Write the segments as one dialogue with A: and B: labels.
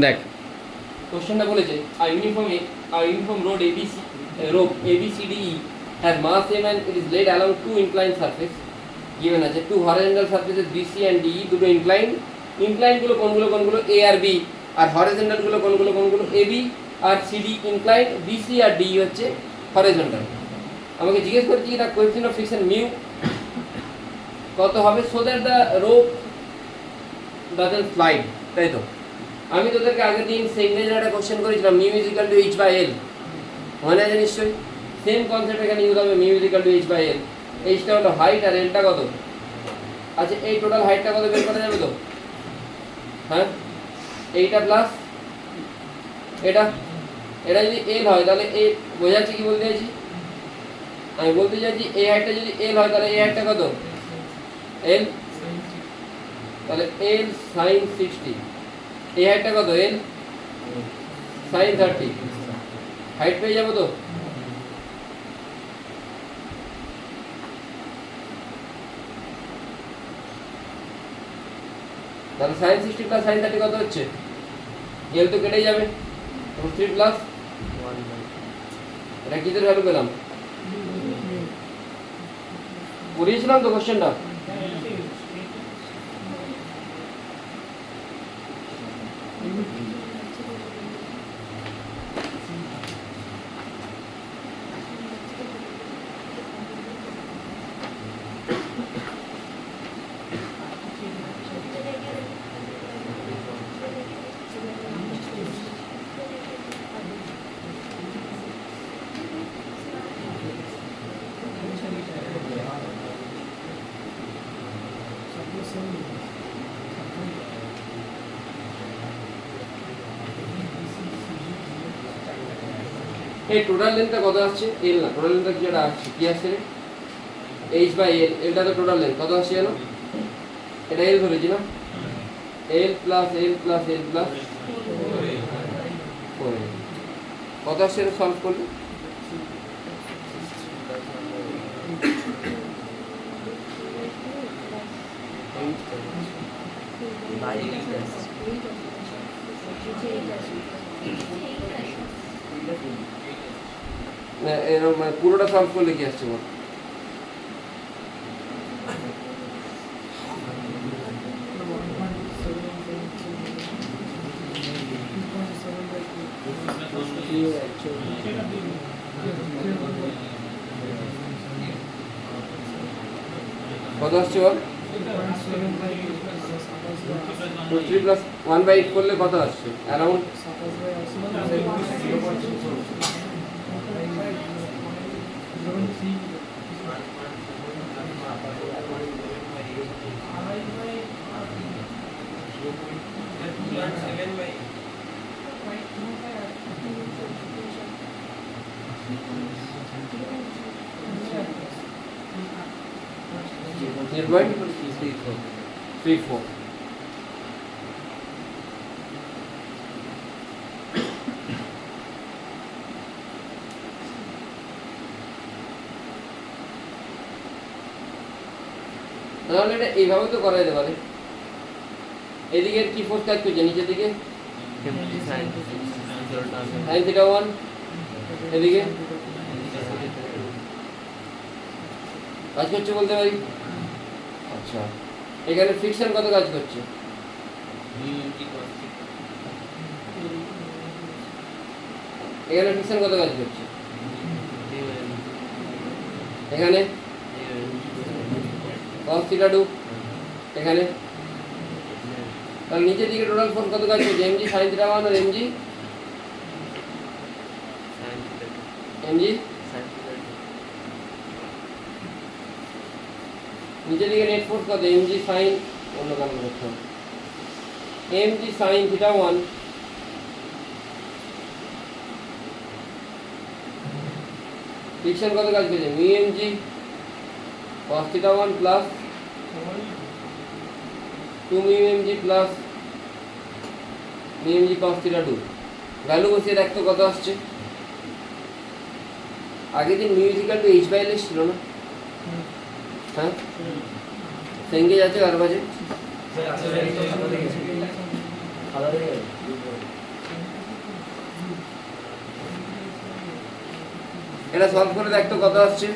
A: দেখ কোশ্চেনটা বলেছে a uniform road ABCDE has mass m and it is laid along two inclined surface given আছে two horizontal surfaces BC and DE দুটো inclined গুলো কোনগুলো A R B R horizontal গুলো কোনগুলো AB আর CD inclined BC আর DE হচ্ছে horizontal আমাকে জিজ্ঞেস করছি এটা কোএফিসিয়েন্ট অফ ফ্রিকশন মিউ কত হবে so that the rope doesn't slide তাই তো আমি তোদেরকে আগের দিন সেগমেন্টের একটা কোশ্চেন করেছিলাম mu is equal to H by L মনে আছে নিশ্চয়ই সেম কনসেপ্ট এখানে ইউজ হবে mu is equal to H by L এইচটা হলো হাইট আর এলটা কত আচ্ছা এই টোটাল হাইটটা কত বের করা যাবে তো হ্যাঁ এইটা প্লাস এটা যদি এল হয় তাহলে এই বোঝাচ্ছি কি বলতে চাইছি আমি বলতে চাইছি এই হাইটটা যদি এল হয় তাহলে এই হাইটটা কত এল তাহলে এল সাইন 60 এই হাইটটা কত এল সাইন 30 হাইট পেয়ে যাবো তো তাহলে সাইন 60 প্লাস সাইন 30 কত হচ্ছে এল তো কেটেই যাবে 3 প্লাস 1 এটা কিদের ভ্যালু পেলাম পড়িয়েছিলাম তো কোশ্চেনটা এই টোটাল লেন্থটা কত আসছে এল না টোটাল লেন্থটা যেটা আসছে কি আসছে এইচ বাই এল এলটা তো টোটাল লেন্থ কত আসছে জানো এটা এল ধরেছি না এল plus L plus L plus 4 কত আসছে এটা সলভ করলে না এরকম মানে পুরোটা সলভ করলে কি আসছে বল কত আসছে বল 3 প্লাস 1/8 করলে কত আসছে অ্যারাউন্ড nearby 3-4 তাহলে এটা এইভাবে তো করা যেতে পারে এদিকে কি ফোর্স কাজ করছে নিচের দিকে sin থিটা 1 এদিকে কাজ করছে বলতে পারি আচ্ছা এখানে ফ্রিকশন কত কাজ করছে এখানে ফ্রিকশন কত কাজ করছে এখানে cos থিটা 2 এখানে তাহলে নিচের দিকে টোটাল ফোর্স কত কাজ করছে mg sin থিটা 1 আর mg নিচের দিকে নেট ফোর্স কত mg sin অন্য কারণ করতে হবে mg sin থিটা 1 ফ্রিকশন কত কাজ করছে mu mg cos theta 1 plus 2 mu mg plus mu mg cos theta 2 value বসিয়ে দেখতো কত আসছে আগের দিন mu equal to h by l ছিল না হ্যাঁ সেঙ্গে যাচ্ছে কার কাছে এটা সলভ করে দেখ তো কত আসছে।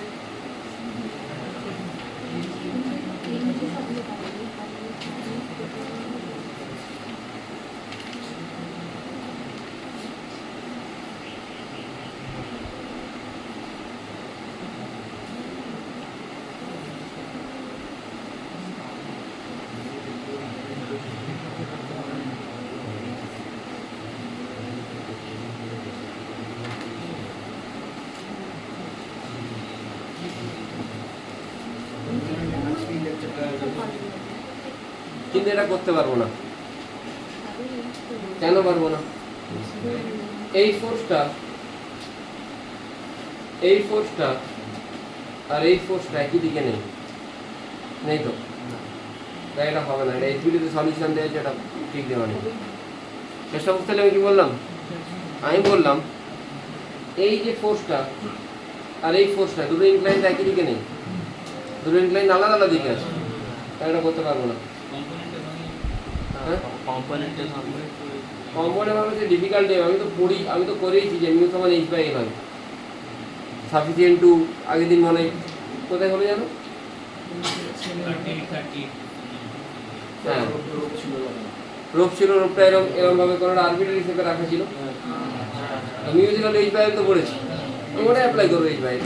A: কিন্তু এটা করতে পারবো না। কেন পারবো না? এই ফোর্সটা আর এই ফোর্সটা একই দিকে নেই তো, তাই এটা হবে না। এটা এইচবিডিতে সলিউশন দেওয়া হচ্ছে, এটা ঠিক দেওয়া নেই। চেষ্টা করতে হলে আমি কি বললাম? আমি বললাম এই যে ফোর্সটা আর এই ফোর্সটা দুটো ইনক্লাইন একই দিকে নেই, দুটো ইনক্লাইন আলাদা আলাদা দিকে আছে, তাই এটা করতে পারবো না। কম্পোনেন্ট হচ্ছে ডিফিকাল্ট। আমি তো করেইছি যে মিউ সমান এইচ বাই এল হয় সাফিসিয়েন্ট টু, আগের দিন মনে কোথায় হলো জানো? হ্যাঁ, রোপ ছিল, রোপটা এরকম ভাবে কোনো আরবিট্রারি হিসেবে রাখা ছিল। মিউ ছিল এইচ বাই এল তো পড়েছি, আমি ওটা অ্যাপ্লাই করবো এইচ বাই এল,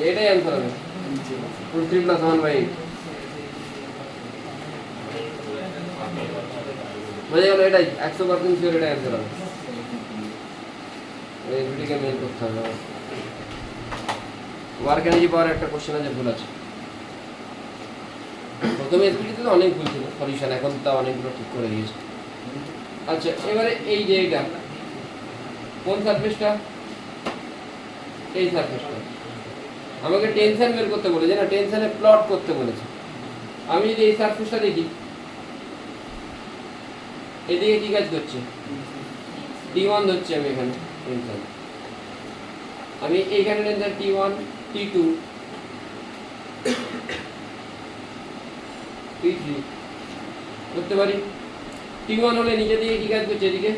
A: এটাই অ্যান্সার হবে। 3 + 1/8 বোঝা গেল? এটাই 100% শিওর, এটা অ্যান্সার হবে। এই ভিডিওকে মেল করতে হবে। ওয়ার্ক এনার্জি পাওয়ার একটা কোশ্চেন আছে, ভুল আছে। প্রথমে এসপিটিতে তো অনেক ভুল ছিল সলিউশন, এখন তা অনেকগুলো ঠিক করে দিয়েছে। আচ্ছা, এবারে এই যে এটা কোন সারফেসটা? এই সারফেসটা। আমাকে টেনশন বের করতে বলেছে না, টেনশনে প্লট করতে বলেছে। আমি যদি এই সারফেসটা দেখি, এদিকে কি কাজ করছে? T1 ধরছি আমি এখানে টেনশন। আমি এইখানে টেনশন T1, T2, T3 করতে পারি। T1 হলে নিচে দিকে কি কাজ করছে? এদিকে,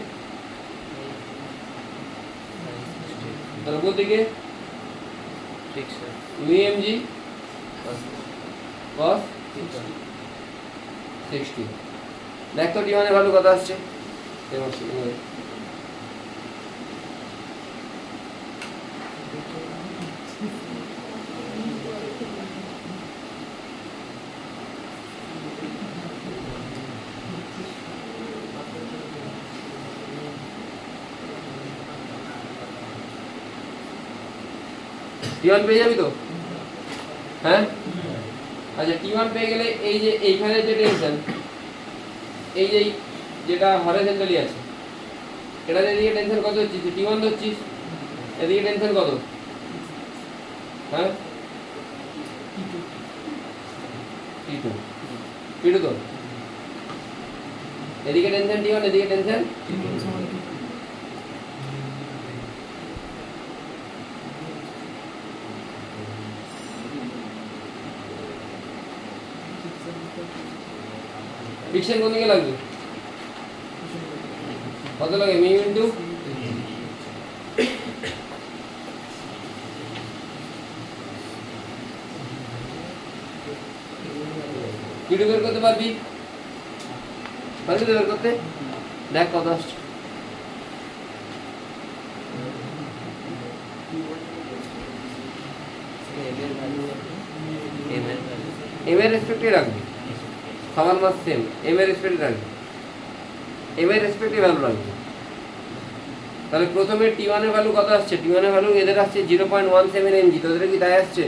A: তার উপর দিকে μmg cos 60। দেখ তো T1 এর ভ্যালু কত আসছে? T1 পেয়ে যাবি তো? হ্যাঁ, আচ্ছা T1 পেয়ে গেলে এই যে এইখানে যে টেনশন, এই যে যেটা হরিজন্টালি আছে, এটা এদিকে টেনশন কত হচ্ছে? T1 ধরছিস, এদিকে টেনশন কত? হ্যাঁ, T2 তো, এদিকে টেনশন T1, এদিকে টেনশন ফ্রিকশন কোন দিকে লাগবে? কত লাগে? মিউ ইনটু কিটো বের করতে পারবি? পারবি তো বের করতে? দেখ কত আসছে। এম এর রেসপেক্টে রাখবি, সমান মাস সেম, এম এর রেসপেক্টে রাখবি, এম এর রেসপেক্টে ভ্যালু রাখবি। তাহলে প্রথমে T1 এর ভ্যালু কত আসছে? T1 এর ভ্যালু এদের আসছে 0.17 mg, তোদের কি তাই আসছে?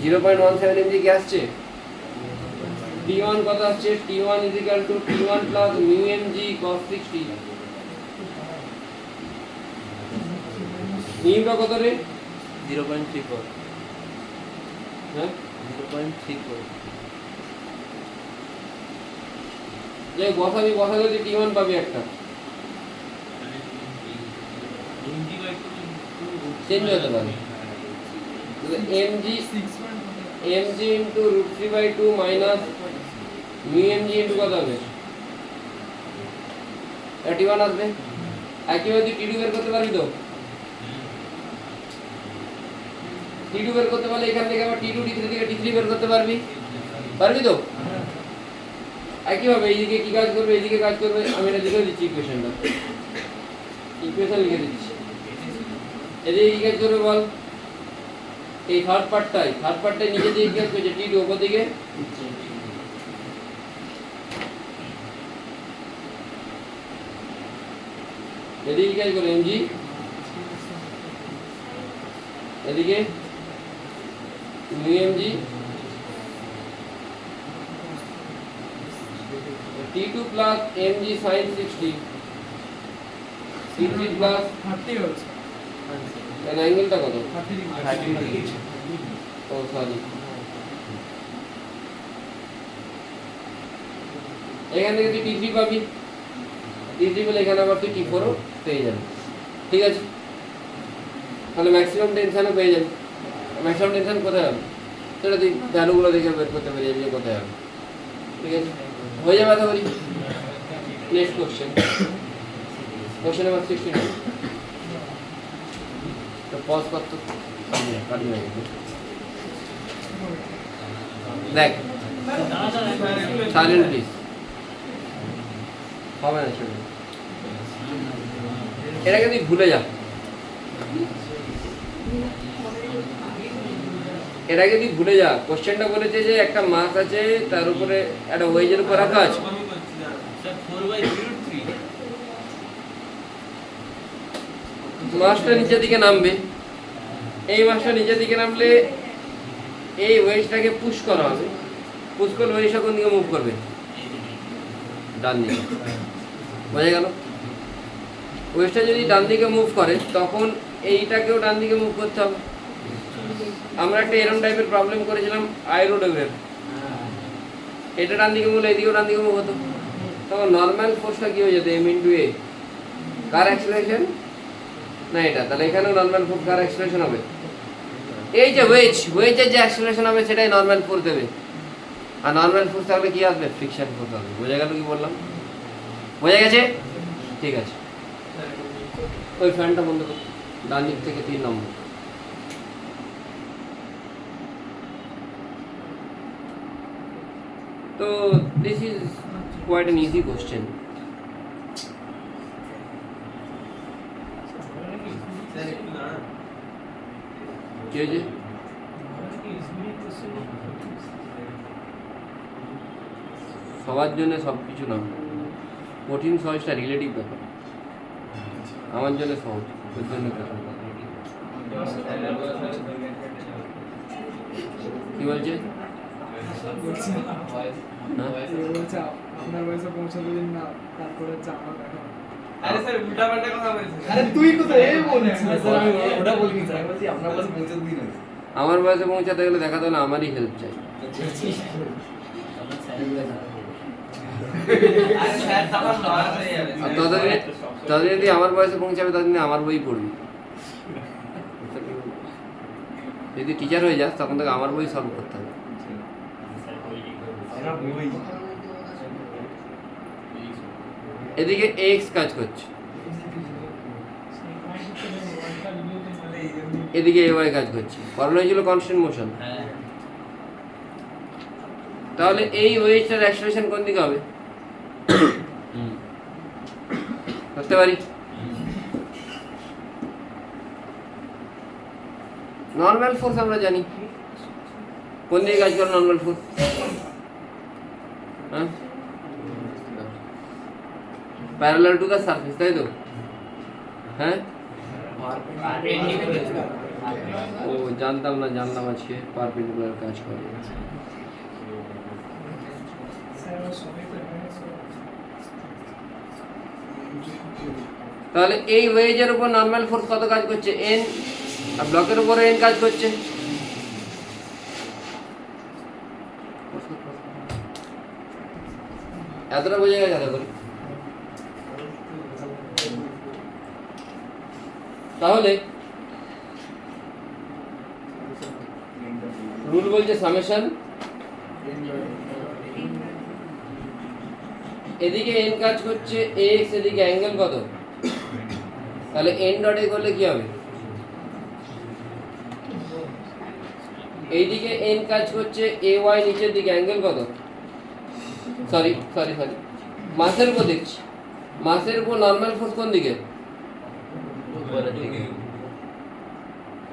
A: 0.17 mg কি আসছে? T1 কত আসছে? T1 = T1 plus μmg cos 60। মিউটা কত রে?
B: 0.34।
A: হ্যাঁ,
B: 0.34।
A: যে বসাবি T1 পাবি একটা, চেঞ্জ হতে পারে। mg into √3/2 minus μmg into কত হবে? T1 আসবে। একইভাবে তুই T2 বের করতে পারবি তো? T2 বের করতে পারলে এখান থেকে আবার T2 T3 থেকে T3 বের করতে পারবি তো? একইভাবে এইদিকে কি কাজ করবে, এইদিকে কাজ করবে। আমি এটা লিখে দিচ্ছি ইকুয়েশনটা, ইকুয়েশন লিখে দিচ্ছি। এদিকে কি কাজ করবে বল? এই থার্ড পার্টটাই নিচে দিকে কাজ করছে, T2 উপর দিকে, এদিকে কাজ করে mg, এদিকে μmg, T2 plus mg sin 60, T3 plus
C: 30 হচ্ছে
A: এর অ্যাঙ্গেলটা কত?
C: 30
A: ও সরি, এখান থেকে তুই T3 পাবি, T3 পেলে এখানে আবার তুই T4 ও পেয়ে যাবি। ঠিক আছে, তাহলে ম্যাক্সিমাম টেনশনও পেয়ে যাবি। ম্যাক্সিমাম টেনশন কোথায় হবে সেটা তুই ভ্যালুগুলো দেখে বের করতে পেরে যাবি যে কোথায় হবে। ঠিক আছে, হয়ে যাবে আশা করি। Next question, question number 69। তো পজ কর তো, দেখ সাইলেন্ট প্লিজ, হবে না সেটা। এটাকে তুই ভুলে যা, এটাকে তুই ভুলে যা। কোশ্চেনটা বলেছে যে একটা মাস আছে, তার উপরে একটা ওয়েজের উপর রাখা আছে। মাসটা নিচের দিকে নামবে, এই মাসটা নিচের দিকে নামলে এই ওয়েজটাকে পুশ করা হবে। পুশ করলে ওয়েজটা কোন দিকে মুভ করবে? ডান দিকে। বোঝা গেল? ওয়েজটা যদি ডান দিকে মুভ করে তখন এইটাকেও ডান দিকে মুভ করতে হবে। আমরা একটা এরকম টাইপের প্রবলেম করেছিলাম আইরোডেভের, এটা ডান দিকে মুভ, এদিকেও ডান দিকে মুভ হতো। তখন নর্মাল ফোর্সটা কি হয়ে যেত? এম ইন্টু এ, কার অ্যাক্সিলারেশন না এটা, তাহলে এখানেও নর্মাল ফোর্স কার অ্যাক্সিলারেশন হবে? এই যে ওয়েজের যে অ্যাক্সিলারেশন হবে সেটাই নর্মাল ফোর্স দেবে। আর নর্মাল ফোর্স থাকলে কি আসবে? ফ্রিকশন ফোর্স আসবে। বোঝা গেল কি বললাম? বোঝা গেছে? ঠিক আছে, ওই ফ্যানটা বন্ধ কর, ডান দিক থেকে 3 নম্বর। তো this is quite an easy question. কি হয়েছে? সবার জন্য সব কিছু না, কঠিন সহজটা রিলেটিভ ব্যাপার। আমার জন্য সহজ, ওর জন্য কঠিন। কি বলছে?
C: আপনার বয়সে পৌঁছাতে দিন না, তারপরে হচ্ছে আমার দেখা।
D: আরে স্যার উল্টা পাল্টা কথা বলছেন।
C: আরে তুই কোথায় এই বলছিস?
D: স্যার আমি ওটা বলিনি স্যার, আমি বলছি আপনার বয়সে পৌঁছাতে দিন।
A: আমার বয়সে পৌঁছাতে গেলে দেখাতে হলে আমারই হেল্প চাই।
D: আরে স্যার তখন লস হয়ে যাবে।
A: আর ততদিন যদি আমার বয়সে পৌঁছাবে ততদিন আমার বই পড়বি। যদি টিচার হয়ে যাস তখন তোকে আমার বই সলভ করতে হবে। এদিকে এক্স কাজ করছে, এদিকে এ ওয়াই কাজ করছে, করানো হয়েছিল কনস্ট্যান্ট মোশন। তাহলে এই ওয়েজটার অ্যাক্সিলারেশন কোন দিকে হবে? করতে পারি? নর্মাল ফোর্স আমরা জানি কোন দিকে কাজ করে। নর্মাল ফোর্স হ্যাঁ প্যারালাল টু দ্য সারফেস, তাই তো? হ্যাঁ, ও জানতাম না, জানলাম আজকে পারপেন্ডিকুলার কাজ করে। তাহলে এই ওয়েজের উপর নর্মাল ফোর্স কত কাজ করছে? এন। আর ব্লকের উপরে এন কাজ করছে। এতটা বোঝা গেছে? আশা করি। তাহলে রুল বলছে সামেশন এদিকে n কাজ করছে ax, এদিকে অ্যাঙ্গেল কত? তাহলে n ডট a করলে কি হবে? এইদিকে n কাজ করছে ay, নিচের দিকে অ্যাঙ্গেল কত? সরি, মাসের উপর দেখছি। মাসের উপর নর্মাল ফোর্স কোন দিকে?
B: উপরের দিকে।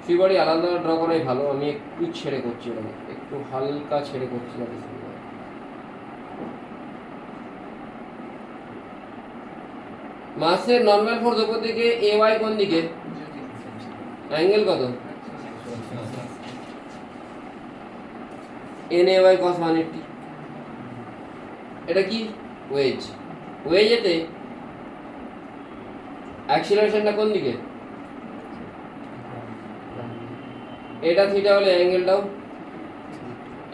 A: ফ্রি বডি আলাদা ড্র করাই ভালো। আমি একটু ছেড়ে করছি, ওখানে একটু হালকা ছেড়ে করছি যাতে সুবিধা হয়। মাসের নর্মাল ফোর্স উপর দিকে, ay কোন দিকে? অ্যাঙ্গেল কত? NAY cos 180। এটা কি? ওয়েজ। ওয়েজেতে অ্যাক্সিলারেশনটা কোন দিকে? এটা থিটা হলে অ্যাঙ্গেলটাও,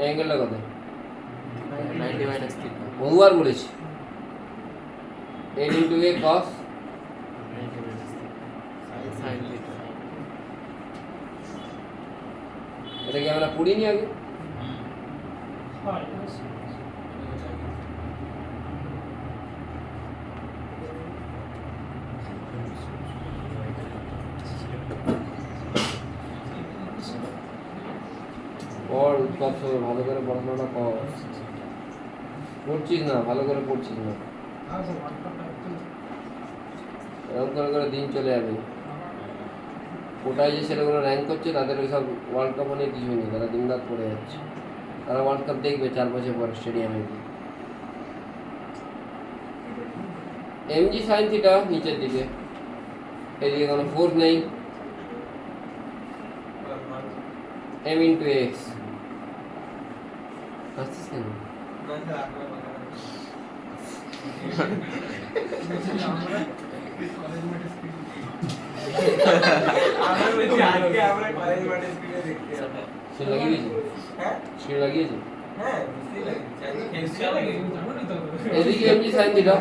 A: অ্যাঙ্গেলটা কত?
B: 90 মাইনাস থিটা।
A: বহুবার বলেছি n into a cos
B: 90 minus theta. Sine theta.
A: এটা কি আমরা পড়িনি আগে? পড়, উৎকর্ষ, ভালো করে পড়াশোনাটা কর। পড়ছিস না, ভালো করে পড়ছিস না, এরকম করে দিন চলে যাবে। ওটাই যে ছেলেগুলো র্যাঙ্ক করছে তাদের ওই সব ওয়ার্ল্ড কাপ নিয়ে কিছুই নেই, তারা দিনরাত পড়ে যাচ্ছে। তারা ওয়ার্ল্ড কাপ দেখবে 4 বছর পরে স্টেডিয়ামে গিয়ে। mg sin থিটা নিচের দিকে, এদিকে কোনো ফোর্স নেই, m ইন্টু এক্স। আসছিস কেন? সে লাগিয়েছে, সে লাগিয়েছে। এদিকে mg sin থিটা,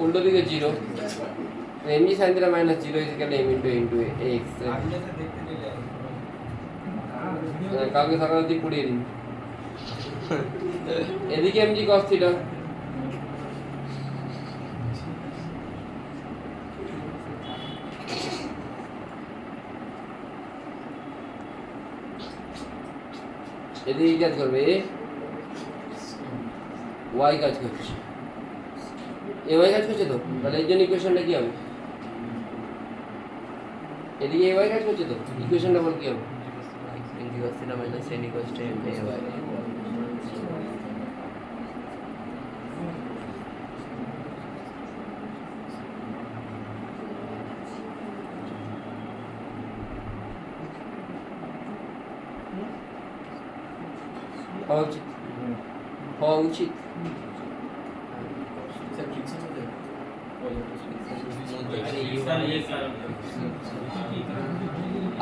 A: উল্টো দিকে 0, mg sin theta minus 0 equal m into x। কালকে সকাল অবধি পড়িয়ে দিন। এদিকে mg cos থিটা, এদিকে কাজ করবে y কাজ করছে, ay কাজ করছে তো, তাহলে এই জন্য ইকুয়েশনটা কি হবে? এদিকে ay কাজ করছে তো, ইকুয়েশনটা বল কি হবে?
B: mg cos theta minus n equals to m ay।
A: হওয়া উচিত।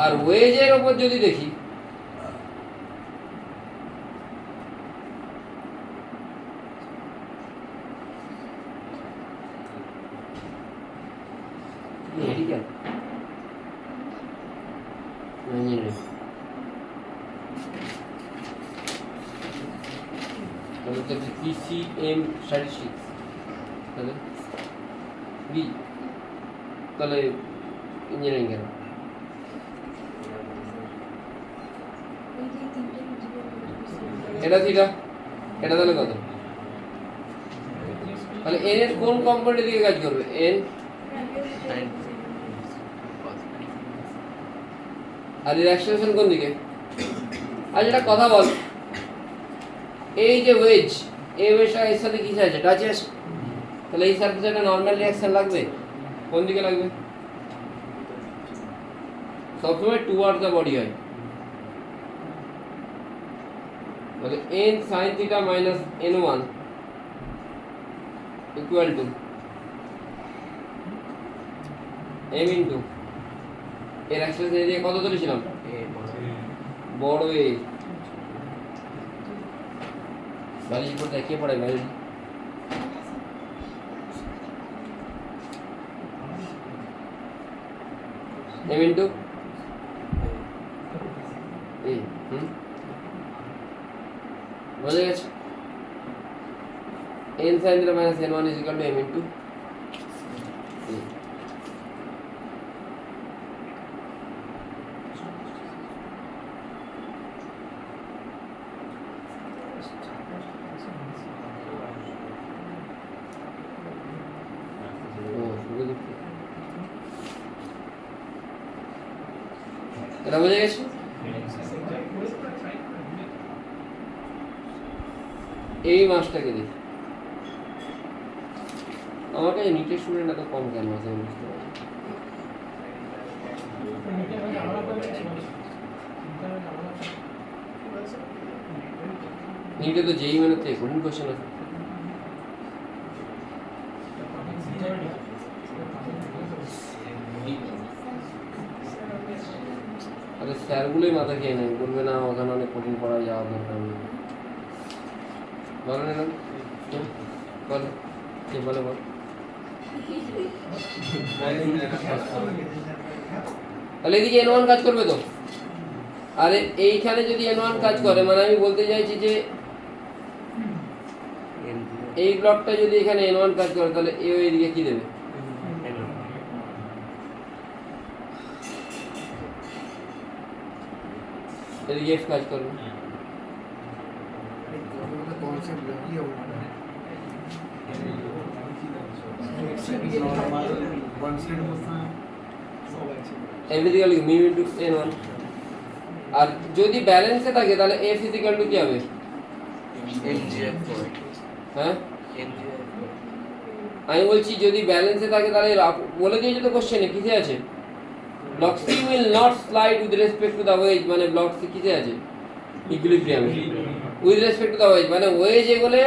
A: আর ওয়েজের ওপর যদি দেখি, মেডিকেল ইঞ্জিনিয়ারিং, তাহলে তো PCM স্ট্যাটিস্টিক্স, তাহলে বি, তাহলে ইঞ্জিনিয়ারিং কেন? এটা থিটা, এটা তাহলে কত? তাহলে n এর কোন কম্পোনেন্টের দিকে কাজ করবে? n আর এর অ্যাক্সিলারেশন কোন দিকে? আর যেটা কথা বল, এই যে ওয়েজ, এই ওয়েজটা এর সাথে কি আছে? টাচে আছে। তাহলে এই সারফেসে একটা নরমাল রিঅ্যাকশন লাগবে, কোন দিকে লাগবে? সবসময় টুয়ার্ডস দ্য বডি হয়। তাহলে n sin theta minus n1 equal to m into এর অ্যাক্সিলারেশন এরিয়া কত ধরেছিলাম? বড় এ। বায়োলজি পড়তে কে পড়ায় বায়োলজি? m ইন্টু এ। বোঝা গেছে? n sin theta minus n1 is equal to m into a. এটা বুঝে গেছে? এই মাসটাকে দেখি আমার কাছে নিটের স্টুডেন্ট এত কম কেন আছে আমি বুঝতে পারি না। নিটে তো যেই মানে থেকে কঠিন কোশ্চেন আছে। আরে স্যারগুলোই মাথা খেয়ে নেয়, বলবে না ওখানে অনেক কঠিন পড়া যাওয়া দরকার নেই। বলো না বলো কে বলে বল। তাহলে এদিকে n1 কাজ করবে তো। আরে এইখানে যদি n1 কাজ করে মানে আমি বলতে চাইছি যে এই ব্লকটা যদি এখানে n1 কাজ করে তাহলে এও এদিকে কি দেবে? এদিকে f কাজ করবে। এদিকে লিখো mu into n1 আর যদি ব্যালেন্সে থাকে তাহলে f is equal to কি হবে? হ্যাঁ আমি বলছি যদি ব্যালেন্সে থাকে তাহলে বলে দিয়েছে তো কোশ্চেনে কিসে আছে? Block C will not slide with respect to the wedge, মানে ব্লক সি কিসে আছে? ইকুইলিব্রিয়ামে with respect to the wedge, মানে ওয়েজ এগোলে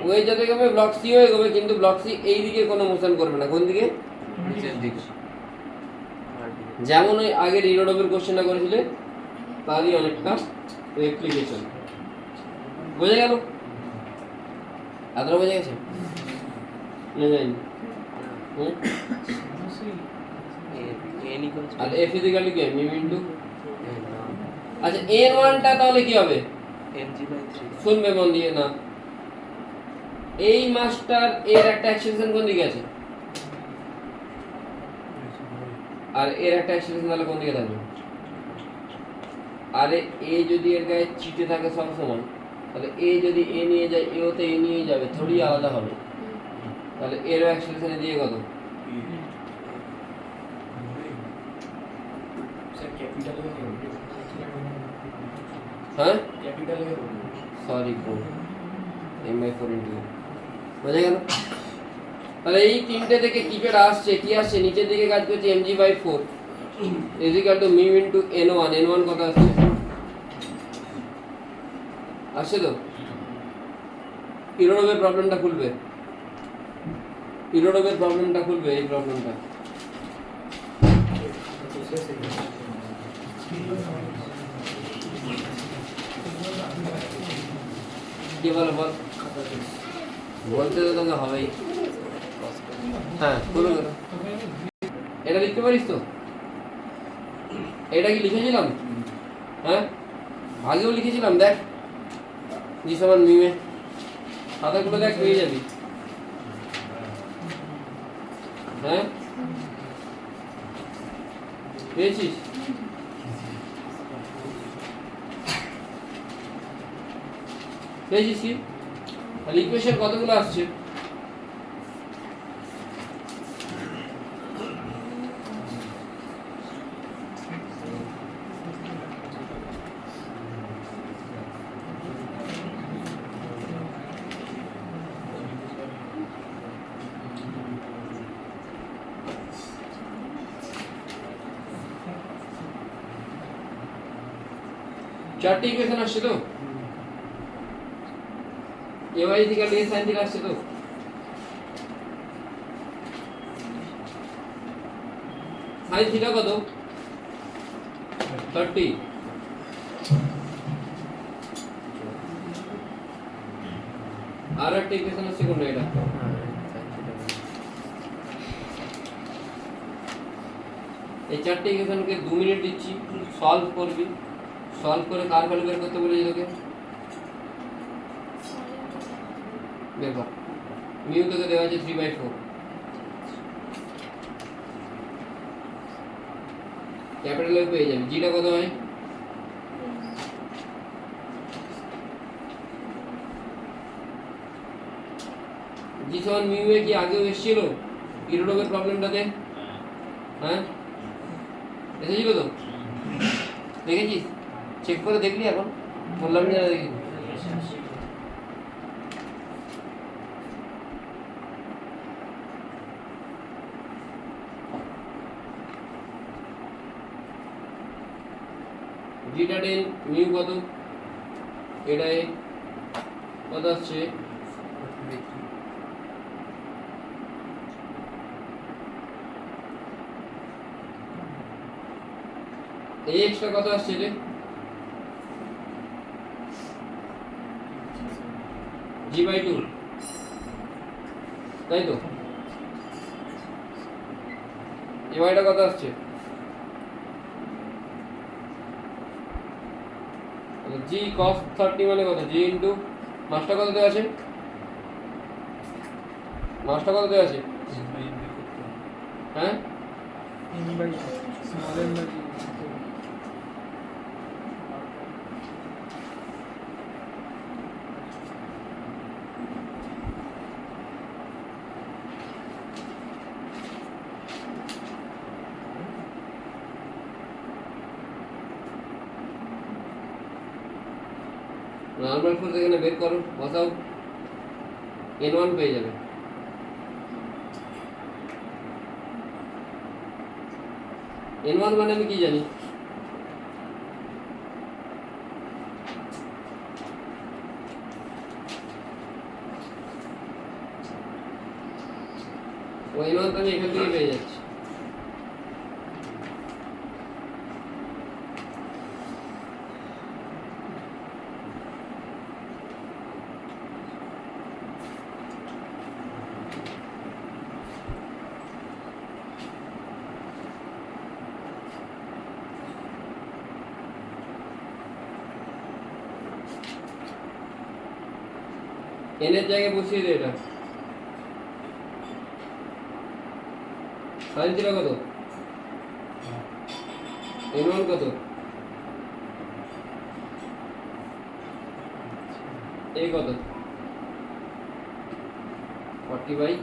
A: ওয়েজ যত এগোবে ব্লক সিও এগোবে, কিন্তু ব্লক সি এই দিকে কোনো মোশন করবে না। কোন দিকে? নিচের দিকে। যেমন ওই আগের ইরোডবের কোশ্চেনটা করেছিলে তারই অনেকটা রেপ্লিকেশন। বোঝা গেল? এতটা বোঝা গেছে? না জানি আর f is equal to কি? mu into আচ্ছা n1 টা তাহলে কি হবে? শুনবে মন দিয়ে না, এই মাস্টার এর একটা অ্যাক্সিলারেশন কোন দিকে আছে আর এর একটা অ্যাক্সিলারেশন তাহলে কোন দিকে থাকবে? আরে এ যদি এর গায়ে চিটে থাকে সব সময় তাহলে এ যদি এ নিয়ে যায় এও তো এ নিয়ে যাবে, থোড়ি আলাদা হবে। তাহলে এর অ্যাক্সিলারেশন দিয়ে কত? হ্যাঁ সরি m/4 into বোঝা গেল? তাহলে এই তিনটে থেকে কি পেটা আসছে? কি আসছে? নিচের দিকে কাজ করছে mg/4 is equal to mu into n1। n1 কত আসছে? আসছে তো? ইরোডবের প্রবলেমটা খুলবে, ইরোডবের প্রবলেমটা খুলবে, এই প্রবলেমটা কি বলো বল, বলতে তো তোকে হবেই। হ্যাঁ বলো করো, এটা লিখতে পারিস তো? এটা কি লিখেছিলাম? হ্যাঁ আগেও লিখেছিলাম, দেখ জি সমান মিমে খাতাগুলো দেখ পেয়ে যাবি। হ্যাঁ পেয়েছিস? পেয়েছিস কি? তাহলে ইকুয়েশন কতগুলো আসছে? চারটি ইকুয়েশন আসছে তো? ay থেকে a sin theta আসছে তো? sin theta কত? 30। আর একটা ইকুয়েশন আসছে কোনটা? এটা এই চারটি ইকুয়েশনকে 2 মিনিট দিচ্ছি, সলভ করবি। সলভ করে কার ভ্যালু বের করতে বলেছি তোকে? বের কর। মিউ তোকে দেওয়া আছে 3/4 ক্যাপিটাল এ পেয়ে যাবি জিটা কত হয় জি সমান মিউ এ কি আগেও এসেছিল ইরোডোমের প্রবলেমটাতে হ্যাঁ এসেছিল তো দেখেছিস চেক করে দেখলি এখন বললাম না দেখি জিটা 10 মিউ কত এটা এ কত আসছে এই এক্সট্রা কত আসছে রে g/2 তাই তো এবারটা কত আসছে g cos 30 মানে কত g ইনটু মাসটা কত দেওয়া আছে মাসটা কত দেওয়া আছে হ্যাঁ
C: small n by
A: normal force এখানে বের করো বসাও n1 পেয়ে যাবে n1 মানে আমি কি জানি ও n1 তো আমি এখান থেকে পেয়ে যাচ্ছি n এর জায়গায় বসিয়ে দে এটা sin থিটা কত n1 কত a কত 40 বাই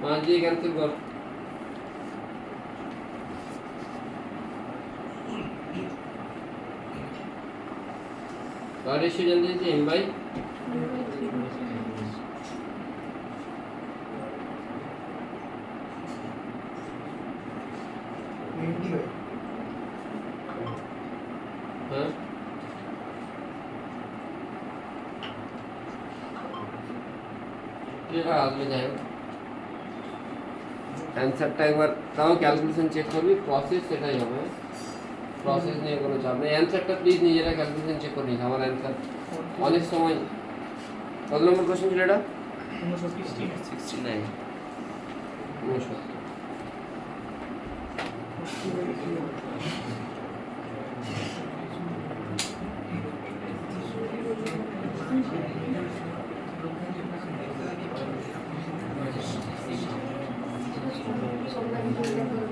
A: पाँच দিয়ে ক্যান্সেল কর কার রেশিও জানতে চাইছি m বাই হ্যাঁ ঠিক আছে আসবে যাই অ্যানসারটা একবার তাও ক্যালকুলেশন চেক করবি প্রসেস সেটাই হবে প্রসেস নিয়ে কোনো চাপ নেই অ্যানসারটা প্লিজ নিজেরা ক্যালকুলেশন চেক করে নিস আমার অ্যানসার অনেক সময় কত নম্বর কোশ্চেন ছিল এটা
B: 69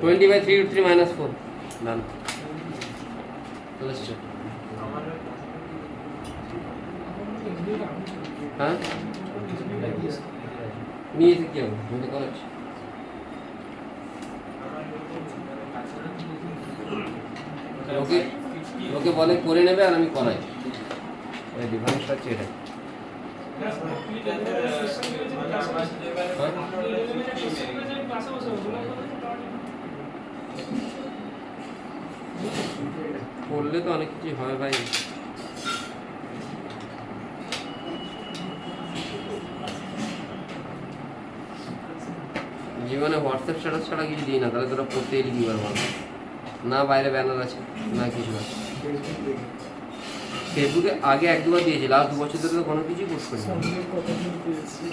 A: 20 by 3 root 3 minus 4 done let's check হ্যাঁ নিয়ে এসে কি হবে আমি তো করাচ্ছি ওকে ওকে বলে করে নেবে আর আমি করাই এই ডিভাইসটা হচ্ছে এটা করলে তো অনেক কিছু হয় ভাই। জীবনে হোয়াটসঅ্যাপ স্ট্যাটাস ছাড়া কিছু দিই না, তাহলে তোরা পড়তেই লিখি পারবো না। না বাইরে ব্যানার আছে না কিছু আছে। ফেসবুকে আগে এক দুবার দিয়েছি, লাস্ট 2 বছর ধরে তো কোনো কিছুই পোস্ট করি না,
C: সামনের কতদিন পেয়েছি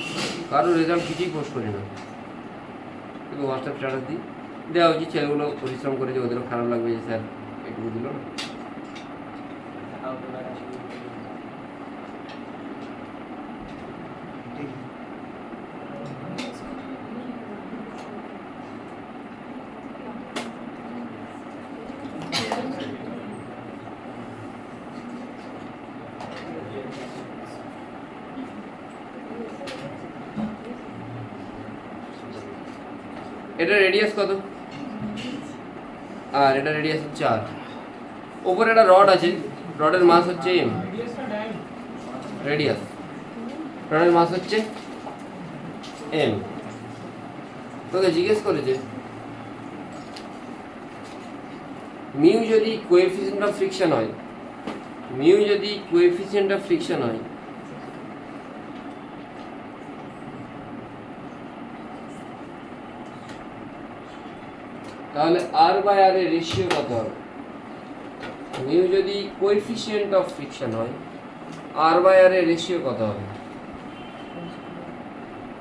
A: কারো রেজাল্ট কিছুই পোস্ট করি না, শুধু হোয়াটসঅ্যাপ স্ট্যাটাস দিই। দেওয়া উচিত, ছেলেগুলো পরিশ্রম করেছে, ওদেরও খারাপ লাগবে যে স্যার এটুকু দিল না। এটা রেডিয়াস কত? আর এটা রেডিয়াস হচ্ছে আর। ওপরে একটা রড আছে, রডের মাস হচ্ছে এম, রেডিয়াস, রডের মাস হচ্ছে এম। তোকে জিজ্ঞেস করেছে মিউ যদি কোএফিসিয়েন্ট অফ ফ্রিকশন হয়, মিউ যদি কোএফিসিয়েন্ট অফ ফ্রিকশন হয়, তাহলে আর বাই আর এর রেশিও কত হবে? মিউ যদি কোএফিসিয়েন্ট অফ ফ্রিকশন হয়, আর বাই আর এর রেশিও কত হবে?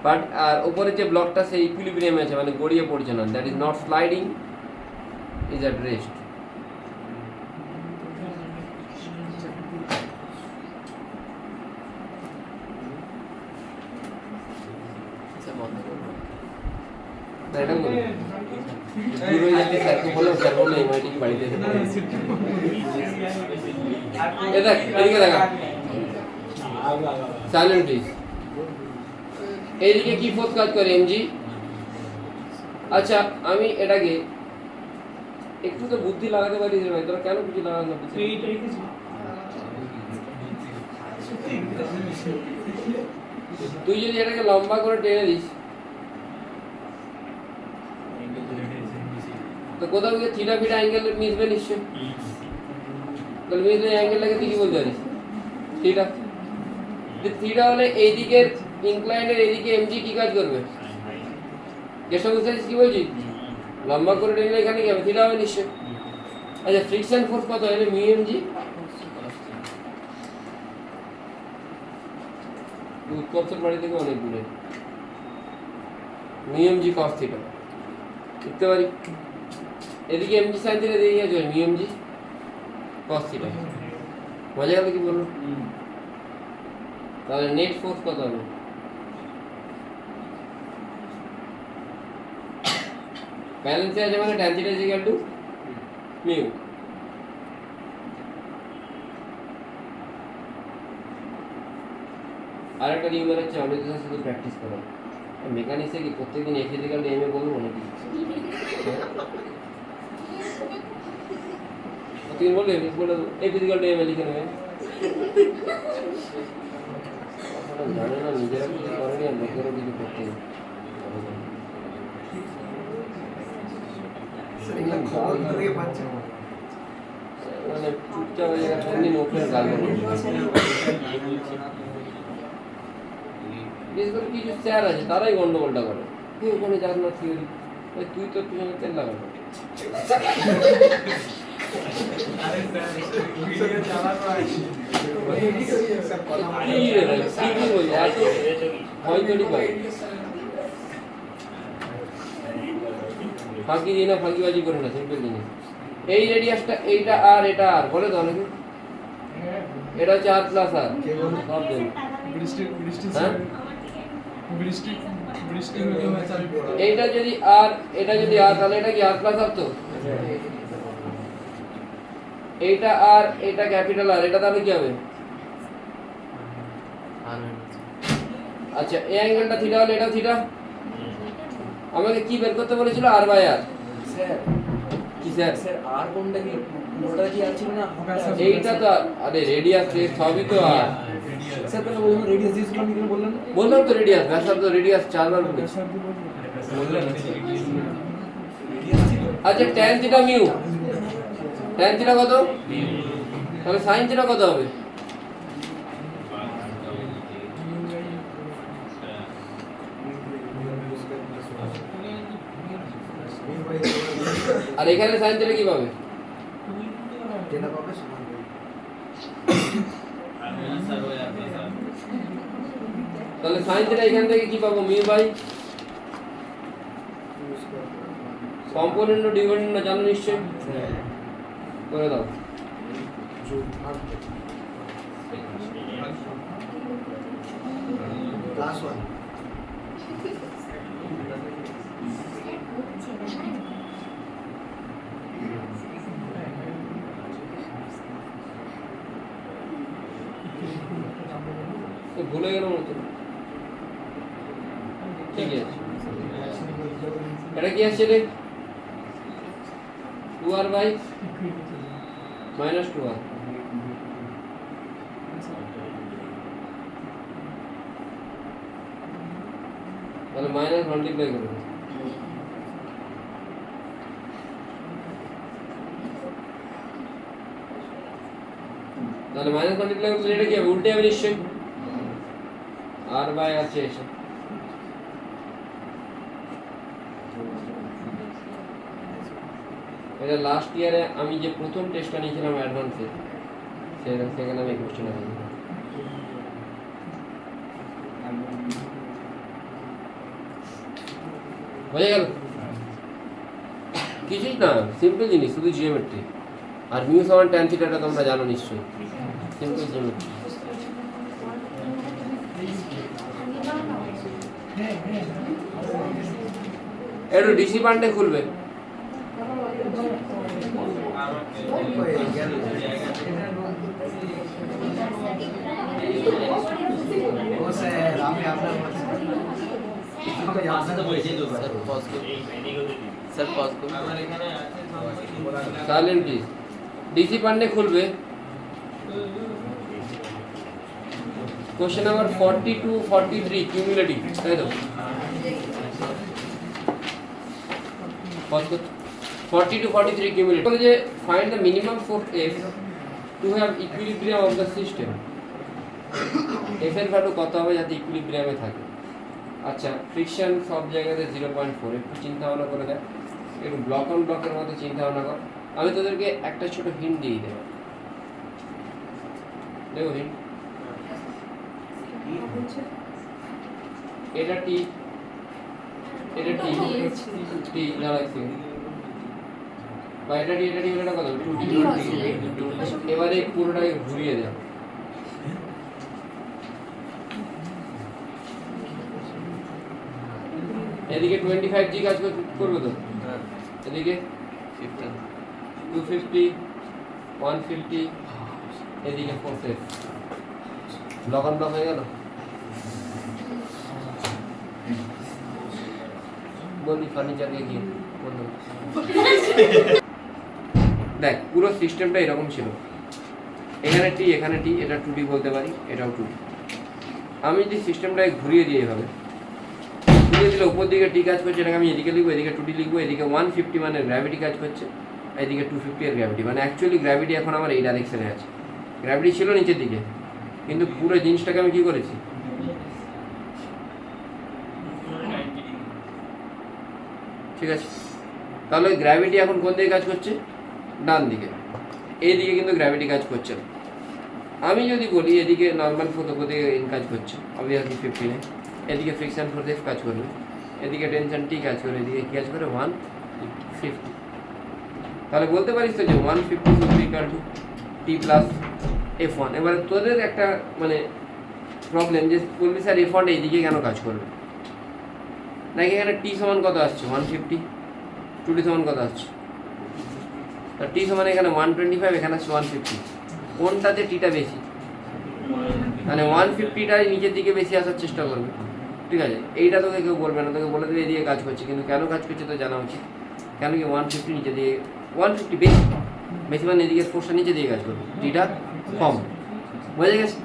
A: বাট আর উপরে যে ব্লকটা সেই ইকুইলিব্রিয়াম আছে, মানে গড়িয়ে পড়ছে না, that is not sliding, is at rest. এটা বলো দূর হয়ে যাচ্ছে, স্যারকে বলো, স্যার বললো এমআইটি বাড়িতে এসে পড়ে। এ দেখ, এদিকে দেখা, সাইলেন্ট প্লিজ। এইদিকে কি ফোর্স কাজ করে? এমজি। আচ্ছা আমি এটাকে একটু তো বুদ্ধি লাগাতে পারিস রে ভাই, তোরা কেন বুদ্ধি লাগাস না? তুই যদি এটাকে লম্বা করে টেনে দিস তো কোথাও গিয়ে থিটা ফিটা অ্যাঙ্গেল মিশবে নিশ্চয়, তাহলে মিশলে অ্যাঙ্গেলটাকে তুই কি বলতে পারিস? থিটা। থিটা হলে এই দিকের ইনক্লাইনের এইদিকে এমজি কি কাজ করবে? কেসব বুঝতে পারছিস কি বলছি? লম্বা করে টেনে এখানে কি হবে? থিটা হবে নিশ্চয়। আচ্ছা ফ্রিকশন ফোর্স কত হয়? Mu MG. উৎকর্ষের বাড়ি থেকে অনেক দূরে, মিউ এমজি কস থিটা লিখতে পারি। এদিকে এমজি সাইন থিটা দিয়ে গেছে মিউ এমজি কস থিটা। মজা গেল কি বলবো? তাহলে নেট ফোর্স কত হবে? ব্যালেন্সে আছে মানে tan theta is equal two mu. আরেকটা নিয়ম হচ্ছে আমাদের সাথে শুধু প্র্যাকটিস করা। মেকানিক্সে কি প্রত্যেকদিন এ ফিজিক্যাল এম এ বলবো নাকি? প্রতিদিন বলবে বলে এ ফিজিক্যাল এম এ লিখে নেবে। জানে না, নিজেরা কিছু করেনি আর লোকেরও কিছু করতে নেই। মানে চুপচাপ হয়ে গেছে, কোনদিন ওপেন গাল বিশেষ করে কিছু স্যার আছে তারাই গন্ডগোলটা করে। তুই ওখানে যাস না থিওরি, তুই তোর পিছনে তেল লাগানো। ফাঁকি দিই না, ফাঁকিবাজি করে না, সিম্পল জিনিস। এই রেডিয়াসটা এইটা আর এটা আর বলে তো অনেকে, এটা হচ্ছে আর প্লাস আর সব দেন। এইটা যদি আর এটা যদি আর তাহলে এটা কি আর প্লাস আর? তো এইটা আর এটা ক্যাপিটাল আর, এটা তাহলে কি হবে? আচ্ছা এই অ্যাঙ্গেলটা থিটা হলে এটাও থিটা। আমাকে কি বের করতে বলেছিল? আর বাই আর।
B: স্যার
A: কি স্যার?
B: স্যার আর কোনটা কি পুরোটা কি আছে না?
A: এইটা তো আরে রেডিয়াস সবই তো আর।
B: স্যার তাহলে বলুন রেডিয়াস দিস কোন কি বললেন?
A: বললাম তো রেডিয়াস, ব্যাসার্ধ রেডিয়াস 4 বার বলেছি।
B: বললেন রেডিয়াস ছিল।
A: আচ্ছা tan theta mu, tan theta কত? তাহলে sin থিটা কত হবে? আর এখানে sin থিটা কি পাবে? তাহলে sin থিটা এখান থেকে কি পাবো? মিউ বাই কম্পোনেন্ট ও ডিভিডেন্ড জানো নিশ্চয়ই, করে দাও। ভুলে গেল মতো, ঠিক আছে। এটা কি আসছে রে? 2r বাই -2r, তাহলে মাইনাস মাল্টিপ্লাই করবো। তাহলে মাইনাস মাল্টিপ্লাই করলে এটা কি হবে? উল্টে হবে নিশ্চয়ই, r বাই আছে এসে। এটা লাস্ট ইয়ারে আমি যে প্রথম টেস্টটা নিয়েছিলাম অ্যাডভান্সে, সেখানে আমি কোশ্চেন আছে। হয়ে গেল? কিছুই না, সিম্পল জিনিস, শুধু জিওমেট্রি। আর মিউ সমান ট্যান থিটাটা তোমরা জানো নিশ্চয়ই, সিম্পল জিওমেট্রি। একটু ডিসি বান্ডে খুলবে। Silent please. डीसी पांडे खुलबे। क्वेश्चन नंबर 42 43 क्यूमुलेटिव তাই তো? 42 43 क्यूमुलेटिव বলে যে find the minimum force F to have equilibrium of the system. F এর ভ্যালু কত হবে যাতে ইকুইলিব্রিয়ামে থাকে? আচ্ছা, ফ্রিকশন সব জায়গাতে 0.4, একটু চিন্তা ভাবনা করে দেখ, একটু ব্লক অন ব্লকের মতো চিন্তা ভাবনা কর। আমি তোদেরকে একটা ছোট হিন্ট দিয়ে দেব, দেখো হিন্ট। এটা টি, এটা টি, টি দাঁড়াচ্ছি, বা এটা টি, এটা টি, এটা কত? 2t। এবারে পুরোটাকে ঘুরিয়ে দেব। এদিকে 25g কাজ করবে তো, এদিকে 250 150, এদিকে 4 ব্লক অন ব্লক হয়ে গেল। বলি ফার্নিচারকে কি বললাম, দেখ পুরো সিস্টেমটা এরকম ছিল, এখানে টি, এখানে টি, এটা 2d বলতে পারি, এটাও 2d। আমি যদি সিস্টেমটাকে ঘুরিয়ে দিই এভাবে, ঘুরিয়ে দিলে উপর দিকে টি কাজ করছে, এটাকে আমি এদিকে লিখবো, এদিকে 2d লিখবো, এদিকে 150 মানে গ্র্যাভিটি কাজ করছে, এদিকে 250 এর গ্র্যাভিটি, মানে অ্যাকচুয়ালি গ্র্যাভিটি এখন আমার এই ডাইরেকশনে আছে। গ্র্যাভিটি ছিল নিচের দিকে, কিন্তু পুরো জিনিসটাকে আমি কি করেছি, ঠিক আছে? তাহলে গ্র্যাভিটি এখন কোন দিকে কাজ করছে? ডান দিকে। এই দিকে কিন্তু গ্র্যাভিটি কাজ করছে না। আমি যদি বলি এদিকে নর্মাল ফোর্স উপর দিকে কাজ করছে, অবভিয়াসলি 15, এদিকে ফ্রিকশন ফোর্স এফ কাজ করবে, এদিকে টেনশন টি কাজ করে, এদিকে কি কাজ করে 150। তাহলে বলতে পারিস তো যে 150 equal to T plus F1। এবার তোদের একটা মানে প্রবলেম যে বলবি স্যার F1 এইদিকে কেন কাজ করবে, নাকি এখানে টি সমান কত আসছে 150, 2d সমান কত আসছে, টি সমান এখানে 125, এখানে আসছে 150, কোনটাতে টিটা বেশি? মানে 150টাই নিচের দিকে বেশি আসার চেষ্টা করবে, ঠিক আছে? এইটা তোকে কেউ বলবে না, তোকে বলে দেবে এদিকে কাজ করছে, কিন্তু কেন কাজ করছে তো জানা উচিত। কেন কি 150 নিচে দিয়ে, 150 বেশি, বেশি মানে এদিকে ফোর্সটা নিচে দিয়ে কাজ করবে, টিটা কম, বোঝা গেছে?